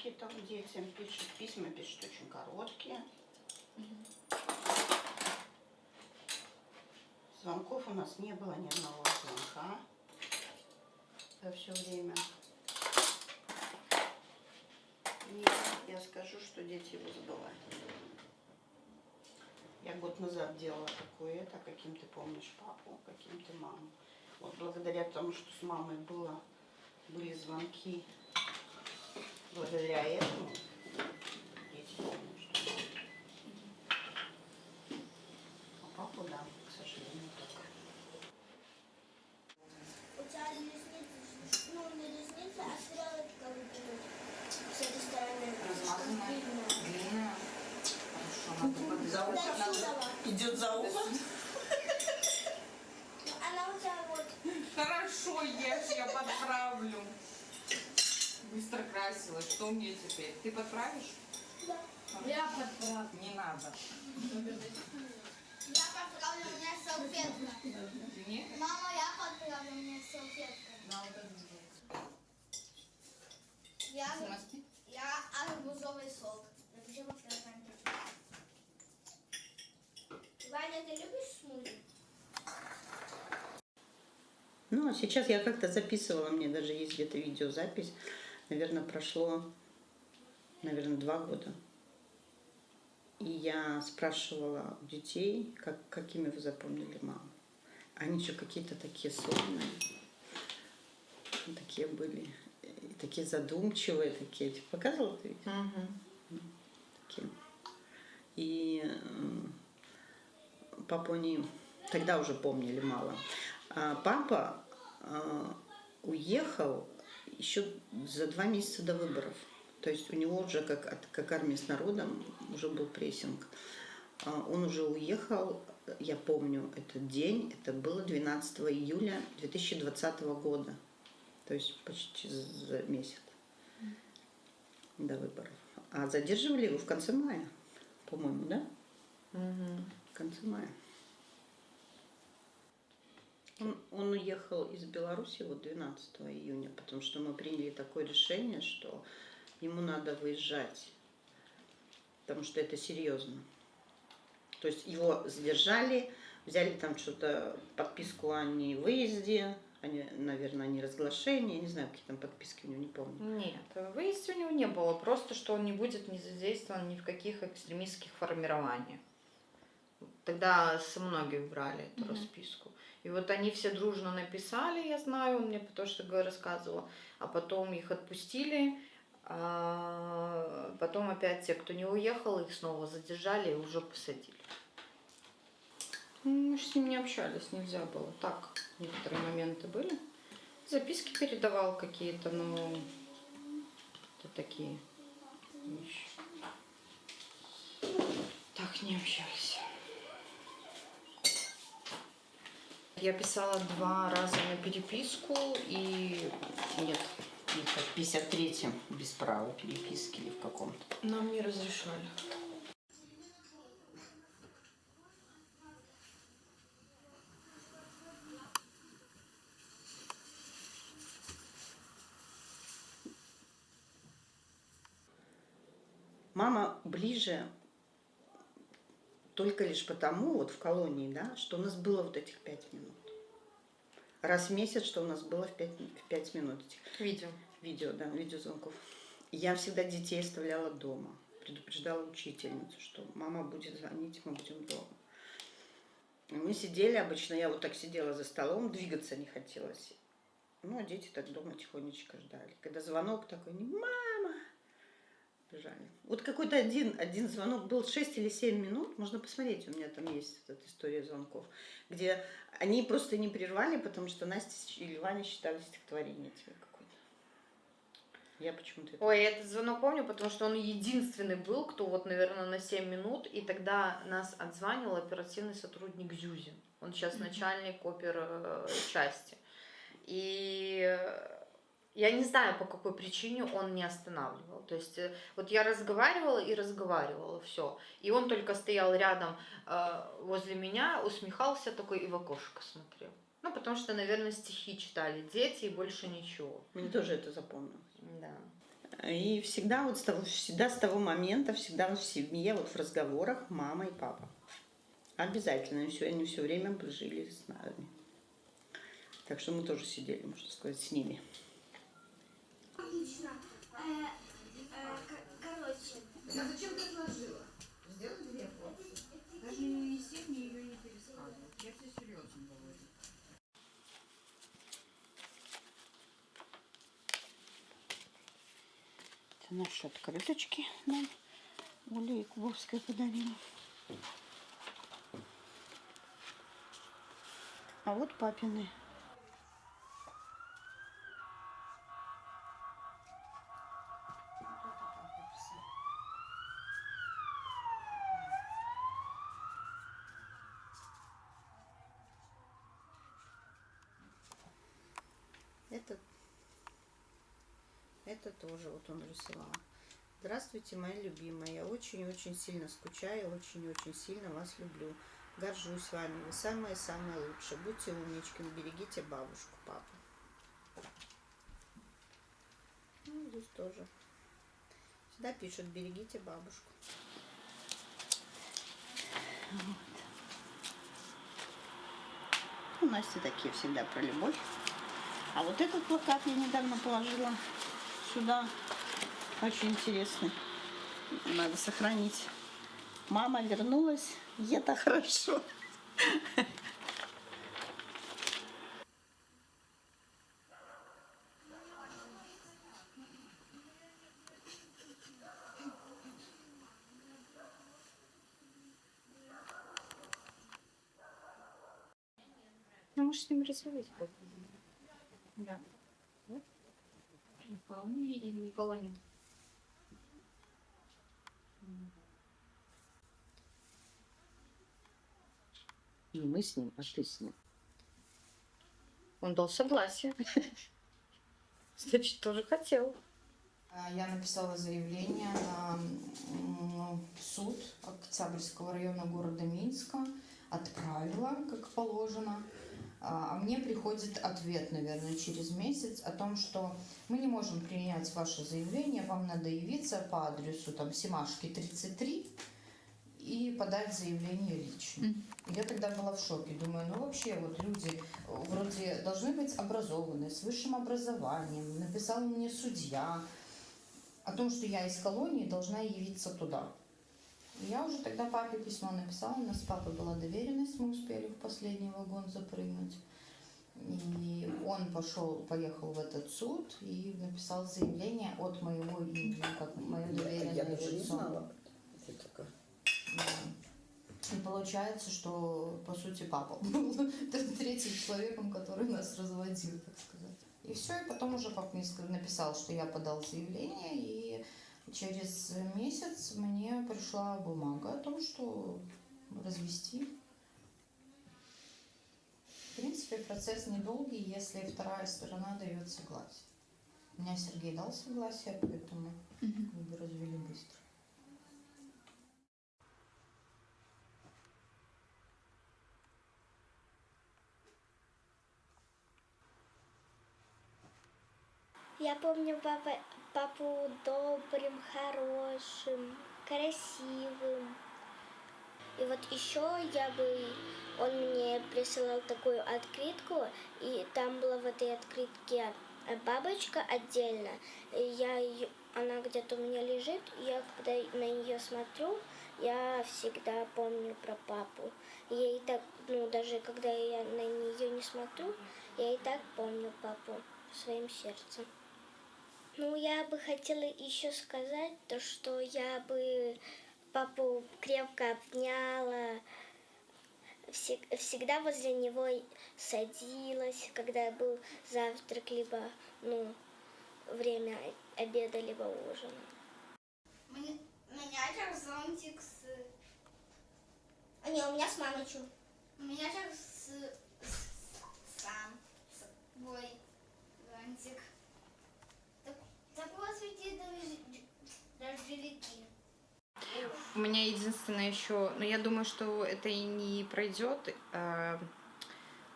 звонки там детям пишет, письма пишет очень короткие. Звонков у нас не было, ни одного звонка за все время. И я скажу, что дети его забывают. Я год назад делала такое, каким ты помнишь папу, каким ты маму. Вот благодаря тому, что с мамой были звонки, благодаря этому дети помнят, что а папу, да, к сожалению, так. У тебя ресницы, ну не ресницы, а стрелочка выглядит с этой стороны. Размазанная, длинная. Хорошо, За ухо. Идет за ухо? Она у тебя вот. Хорошо, ешь, я подправлю. Быстро красилась. Что мне теперь? Ты подправишь? Да. Я подправлю. Не надо. Я подправлю, у меня салфетка. Нет? Мама, я подправлю, у меня салфетка. Я арбузовый сок. Напиши в комментариях. Ваня, ты любишь смузи? Ну, а сейчас я как-то записывала, мне даже есть где-то видеозапись. Наверное, прошло, 2 года. И я спрашивала у детей, какими вы запомнили маму. Они же какие-то такие сонные, такие были, такие задумчивые, такие. Типа, показывала ты видео? Такие. И папу они тогда уже помнили мало. А папа уехал еще за 2 месяца до выборов. То есть у него уже, как армия с народом, уже был прессинг. Он уже уехал, я помню этот день, это было 12 июля 2020 года. То есть почти за месяц до выборов. А задерживали его в конце мая, по-моему, да? В конце мая. Он уехал из Беларуси 12 июня, потому что мы приняли такое решение, что ему надо выезжать, потому что это серьезно. То есть его задержали, взяли там что-то, подписку о невыезде, наверное, о неразглашении, я не знаю, какие там подписки у него, не помню. Нет, выезда у него не было, просто что он не будет не задействован ни в каких экстремистских формированиях. Тогда со многих брали эту расписку. И вот они все дружно написали, я знаю, он мне потому что рассказывал, а потом их отпустили, а потом опять те, кто не уехал, их снова задержали и уже посадили. Мы же с ним не общались, нельзя было. Так, некоторые моменты были. Записки передавал какие-то, но это такие вещи. Так не общались. Я писала 2 раза на переписку и нет. В 53-м без права переписки или в каком-то. Нам не разрешали. Мама ближе только лишь потому, вот в колонии, да, что у нас было вот этих 5 минут. Раз в месяц, что у нас было в 5 минут этих. Видео, да, видеозвонков. Я всегда детей оставляла дома. Предупреждала учительницу, что мама будет звонить, мы будем дома. И мы сидели обычно, я вот так сидела за столом, двигаться не хотелось. Ну, а дети так дома тихонечко ждали. Когда звонок такой, мама, бежали. Вот какой-то один звонок был 6 или 7 минут, можно посмотреть, у меня там есть эта история звонков, где они просто не прервали, потому что Настя или Ваня считали стихотворение тебе какое-то. Я почему-то это... Ой, я этот звонок помню, потому что он единственный был, кто вот, наверное, на 7 минут, и тогда нас отзванивал оперативный сотрудник Зюзи. Он сейчас начальник оперчасти. И я не знаю, по какой причине он не останавливал. То есть вот я разговаривала, все. И он только стоял рядом возле меня, усмехался такой и в окошко смотрел. Ну, потому что, наверное, стихи читали дети и больше ничего. Мне тоже это запомнилось. Да. И всегда вот всегда с того момента, всегда в семье, вот в разговорах мама и папа. Обязательно. Они все время жили с нами. Так что мы тоже сидели, можно сказать, с ними. Отлично. Короче. А зачем ты отложила? Сделай 2 порции. Даже не неси мне ее не пересказывать. Я тебе серьезно говорю. Это наши открыточки нам Оля Якубовская подарила. А вот папины. Это тоже вот он рисовал. Здравствуйте, моя любимая. Я очень-очень сильно скучаю, очень-очень сильно вас люблю. Горжусь вами. Вы самые-самые лучшие. Будьте умничками, берегите бабушку, папу. Ну, здесь тоже. Всегда пишут, берегите бабушку. Вот. У Насти такие всегда про любовь. А вот этот плакат я недавно положила сюда. Очень интересный. Надо сохранить. Мама вернулась, и это хорошо. Ну, можешь с ним рисовать. Да. Вполне или Николай. Не мы с ним, а ты с ним. Он дал согласие. Значит, тоже хотел. Я написала заявление на суд Октябрьского района города Минска, отправила, как положено. А мне приходит ответ, наверное, через месяц о том, что мы не можем принять ваше заявление, вам надо явиться по адресу там Семашки 33 и подать заявление лично. Я тогда была в шоке, думаю, ну вообще вот люди вроде должны быть образованные, с высшим образованием, написал мне судья о том, что я из колонии должна явиться туда. Я уже тогда папе письмо написала, у нас с папой была доверенность, мы успели в последний вагон запрыгнуть. И он поехал в этот суд и написал заявление от моего имени, как мое доверенное Я даже не лицо. знала. И получается, что, по сути, папа был третьим человеком, который нас разводил, так сказать. И все, и потом уже папа мне написал, что я подал заявление, и через месяц мне пришла бумага о том, что развести. В принципе, процесс недолгий, если вторая сторона дает согласие. У меня Сергей дал согласие, поэтому мы развели быстро. Я помню папу добрым, хорошим, красивым. И вот еще он мне присылал такую открытку, и там была в этой открытке бабочка отдельно. Она где-то у меня лежит, и я когда на нее смотрю, я всегда помню про папу. Я и так, даже когда я на нее не смотрю, я и так помню папу своим сердцем. Я бы хотела еще сказать то, что я бы папу крепко обняла, всегда возле него садилась, когда был завтрак, либо время обеда, либо ужина. У меня же зонтик у меня с мамой чу. У меня же сам свой зонтик. Так у вас ведь дождевики. У меня единственное еще, но я думаю, что это и не пройдет.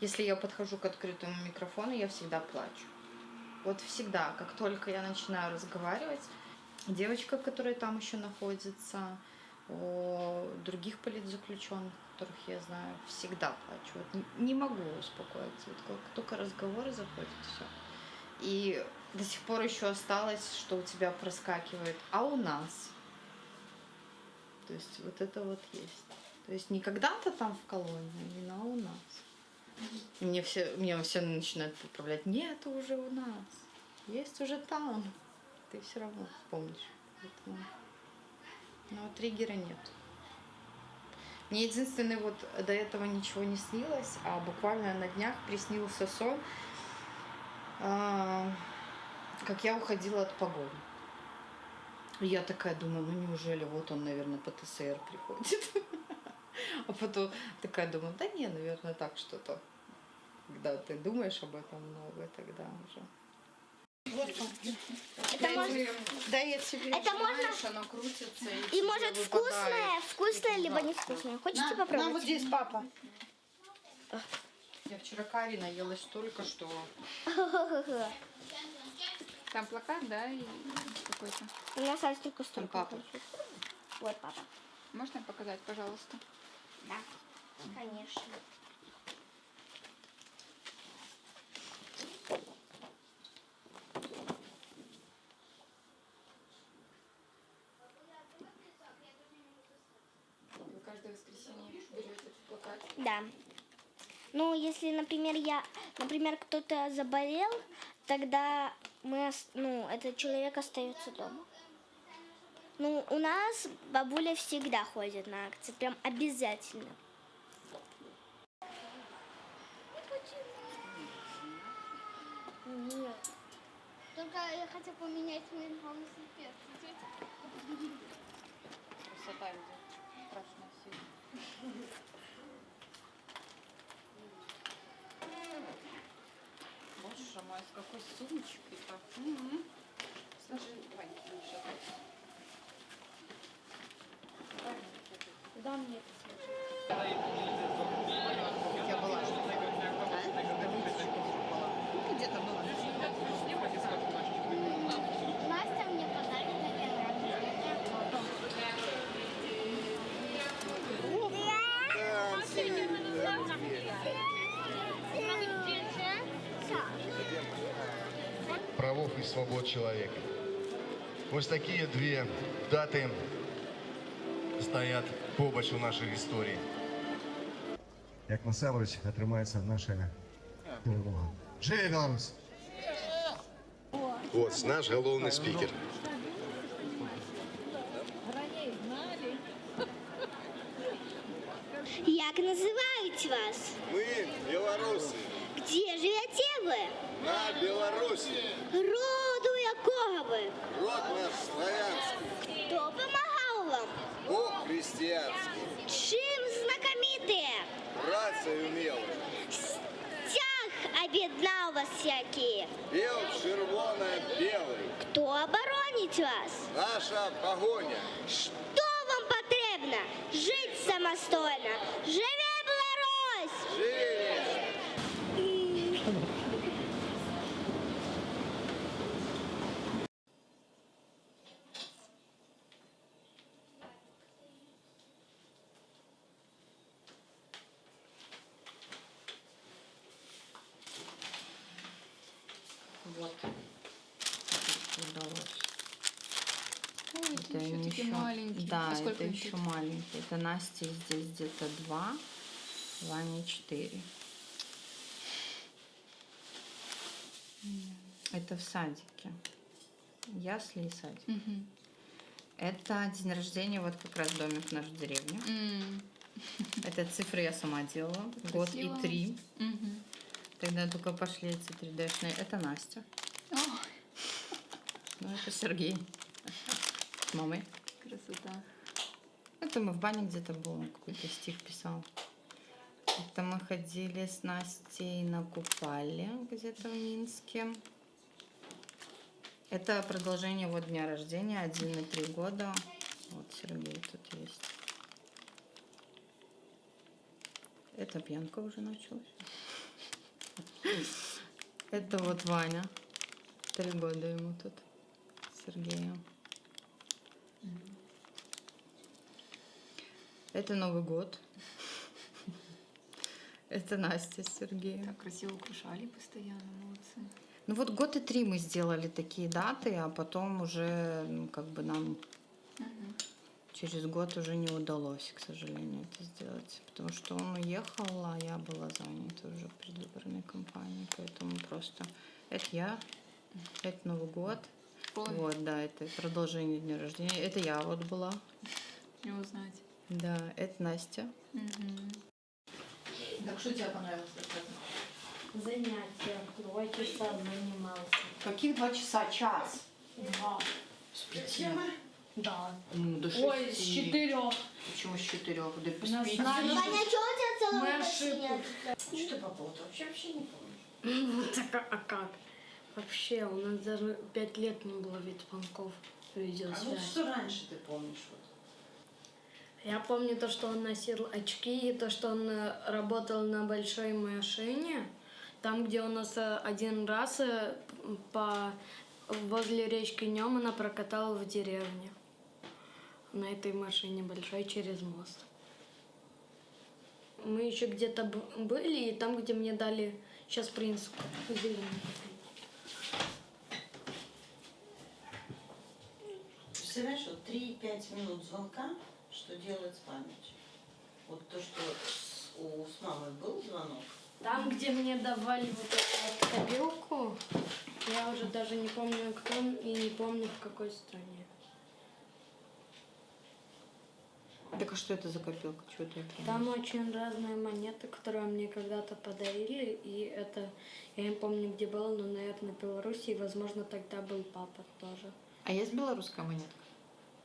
Если я подхожу к открытому микрофону, я всегда плачу. Вот всегда, как только я начинаю разговаривать, девочка, которая там еще находится, о других политзаключенных, которых я знаю, всегда плачу. Вот не могу успокоиться. Вот как только разговоры заходят, все. И до сих пор еще осталось, что у тебя проскакивает. А у нас? То есть вот это вот есть. То есть не когда-то там в колонии, именно у нас. И мне все начинают поправлять. Нет, это уже у нас. Есть уже там. Ты все равно помнишь. Поэтому... Но триггера нет. Мне единственное, вот до этого ничего не снилось, а буквально на днях приснился сон, как я уходила от погони. И я такая думаю, ну неужели вот он, наверное, по ТСР приходит. А потом такая думаю, да не, наверное, так что-то. Когда ты думаешь об этом много, тогда уже. Вот Это можно... Да, я тебе Это нажимаешь, можно- оно крутится. И может вкусное, либо не вкусное. Хочете На попробовать? вот здесь, папа. Я вчера карри наелась столько, что... Там плакат, да, и какой-то. У нас осталось только столько. папа. Вот папа. Можно показать, пожалуйста? Да, конечно. Вы каждое воскресенье берете этот плакат? Да. Ну, если, например, кто-то заболел, тогда этот человек остается дома. Ну, у нас бабуля всегда ходит на акции, прям обязательно. Нет. Только я хотела поменять мой велосипед. Красота, где страшная сила. Боже мой, с какой сумочкой-то. Сложи, Вань, сейчас. Куда мне это У тебя была где-то была. Настя мне подарит на день рождения. Правов и свобод человека. Ось такие две даты стоять побач у нашій історії. Як насамрэч атрымаецца наша перемога. Жыве Беларусь! Ось наш галоўны спікер. Як называют вас? Мы белорусы. Где живете вы? На Беларуси. Роду якого ви? Род наш славянский. Хто помагав вам? Бог христианский. Чим знакоміте? Працей умелый. Стяг об'єднав вас всякі. Бел, червоно-белый. Хто оборонить вас? Наша погоня. Що вам потрібно? Жити самостійно. Живе Беларусь! Живи! Вот. Удалось. Ой, Это еще они такие маленькие. Да, А сколько это им еще тут? маленькие. Это Насте здесь где-то 2, Ване 4. Это в садике. Ясли и садик. Мгм. Это день рождения, вот как раз домик наш в деревне. М. Это цифры я сама делала. Год Красиво. и 3. Мгм. Тогда только пошли эти 3D-шные. Это Настя. Ой, Ну, это Сергей. С мамой. красота. Это мы в бане где-то был, какой-то стих писал. Это мы ходили с Настей на Купале где-то в Минске. Это продолжение вот дня рождения, 1 и 3 года. Вот Сергей тут есть. Это пьянка уже началась. Это вот Ваня. 23 года ему тут, Сергею. Это Новый год. Это Настя с Сергеем. Так красиво украшали постоянно, молодцы. Ну вот год и 3 мы сделали такие даты, а потом уже как бы нам через год уже не удалось, к сожалению, это сделать. Потому что он уехал, а я была занята уже в предвыборной кампании. Поэтому просто это я, это Новый год. Ой. Вот, да, это продолжение дня рождения. Это я вот была. Не узнать. Да, это Настя. Так что тебе понравилось? Занятия. 2 часа занимался. Каких 2 часа? Час? 2. С 5. Да. Ну, до 6. Ой, с 4. Почему с 4? Да У нас с 5. Ваня, что у тебя целый Мы бассейн? Что ты по поводу? Вообще не помню. Вот так, а как? Вообще, у нас даже 5 лет не было видеозвонков, А вот видеосвязи. что раньше ты помнишь? Вот? Я помню то, что он носил очки, и то, что он работал на большой машине, там, где у нас один раз возле речки Немана прокатал в деревне. На этой машине большой через мост. Мы еще где-то были, и там, где мне дали сейчас принц зеленый. Представляешь, вот 3-5 минут звонка, что делает с памятью? Вот то, что с мамой был звонок. Там, где мне давали вот эту вот копилку, я уже даже не помню, кто и не помню, в какой стране. Так а что это за копилка? Чего ты это? Там очень разные монеты, которые мне когда-то подарили, и это, я не помню, где было, но, наверное, в Беларуси, и, возможно, тогда был папа тоже. А есть белорусская монетка?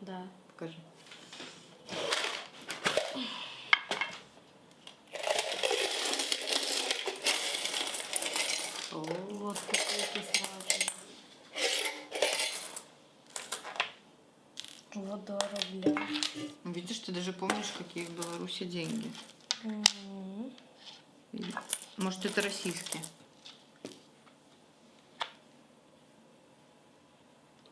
Да. Покажи. О, Вот какие-то сразу. Вот 2 рубля. видишь, ты даже помнишь, какие в Беларуси деньги. Может, это российские?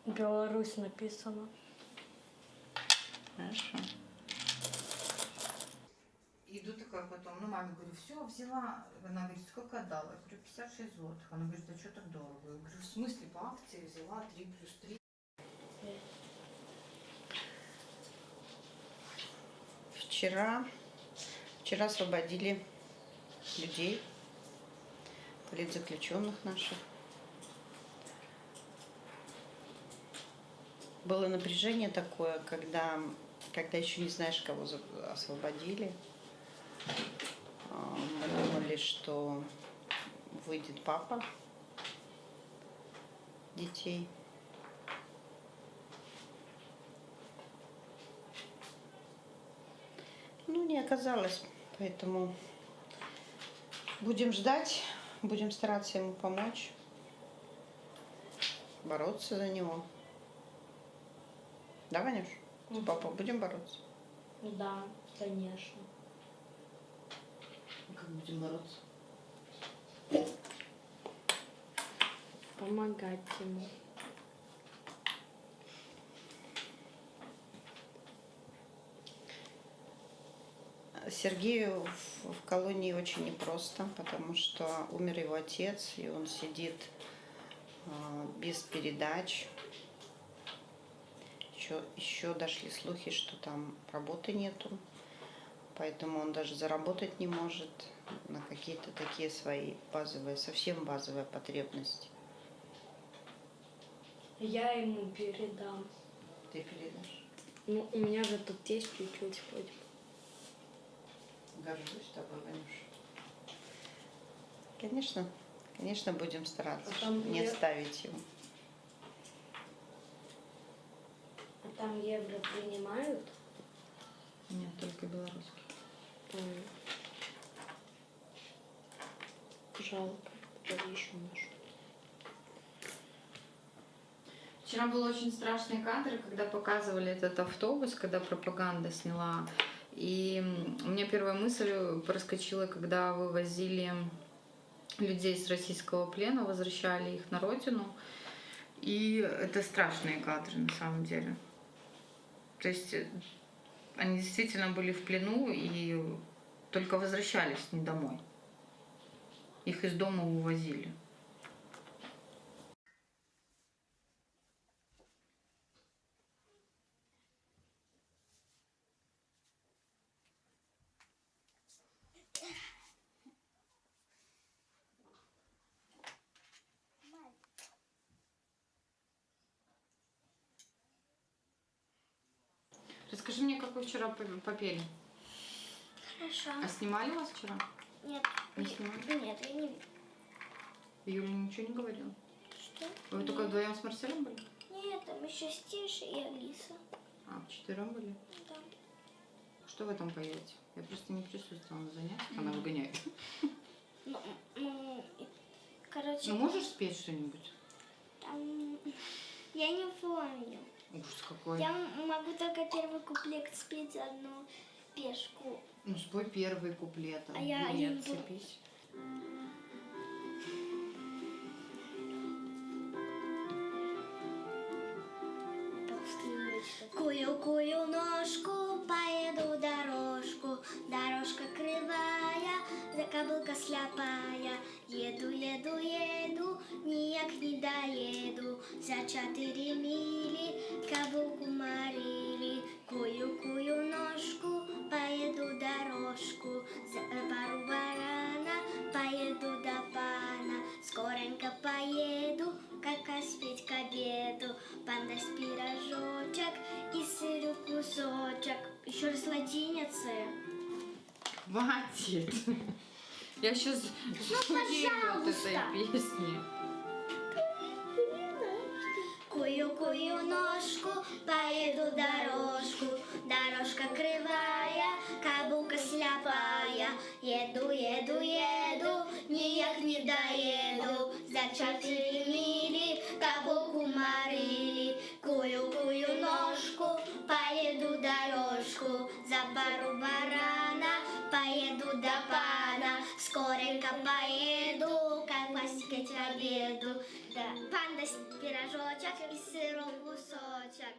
Беларусь написано. Хорошо. Иду такая потом, ну, маме говорю, все, взяла. Она говорит, сколько отдала? Я говорю, 56 злотых. Она говорит, да что так дорого? Я говорю, в смысле, по акции взяла 3 плюс 3. Вчера освободили людей, политзаключенных наших. Было напряжение такое, когда еще не знаешь, кого освободили. Мы думали, что выйдет папа детей. Ну, не оказалось, поэтому будем ждать, будем стараться ему помочь, бороться за него. Да, Ванюш? С папой будем бороться? Да, конечно. Как будем бороться? Помогать ему. Сергею в колонии очень непросто, потому что умер его отец, и он сидит без передач. Еще дошли слухи, что там работы нету, поэтому он даже заработать не может на какие-то такие свои базовые, совсем базовые потребности. Я ему передам. Ты передашь? Ну, у меня же тут есть чуть-чуть хоть бы. Горжусь тобой, Ванюш. Конечно, будем стараться, А там не я- ставить его. А там евро принимают? Нет, только белорусский. Жалко. Кто еще наш? Вчера был очень страшный кадр, когда показывали этот автобус, когда пропаганда сняла. И у меня первая мысль проскочила, когда вывозили людей с российского плена, возвращали их на родину. И это страшные кадры на самом деле. То есть они действительно были в плену и только возвращались не домой. Их из дома увозили. Расскажи мне, как вы вчера попели? Хорошо. А снимали вас вчера? Нет. Не снимали? Нет, я не... Юля ничего не говорила? Что? Вы только вдвоем с Марселем были? Нет, там еще Стеша и Алиса. А, вчетвером были? Да. Что вы там поете? Я просто не присутствовала на занятиях, она выгоняет. Короче, Ну можешь спеть что-нибудь? там... Я не помню. Ужас какой. Я могу только первый куплет спеть одну пешку. Ну спой первый куплет, А я не не буду. отцепись. Кую-кую ножку, поеду дорожку, дорожка кривая, кобылка сляпая. Еду, еду, еду, ніяк не доеду, за 4 мили кобылку морили. Кую-кую ножку, поеду дорожку, за пару барана, поеду до пана. Скоренько поеду, как спеть к обеду, пан даст пирожочек и сыру кусочек. Еще раз латиницы. Хватит. Я сейчас от этой песни. Кую-кую ножку, поеду дорожку, дорожка кривая, кобылка сляпая. Еду, еду, еду, ніяк не доеду, за 4 мили кобылку морили. Кую-кую ножку, поеду дорожку, за пару барана, поеду до пана. Скоренько поеду, как поспеть к обеду, да. Пан даст пирожочек и сырок кусочек.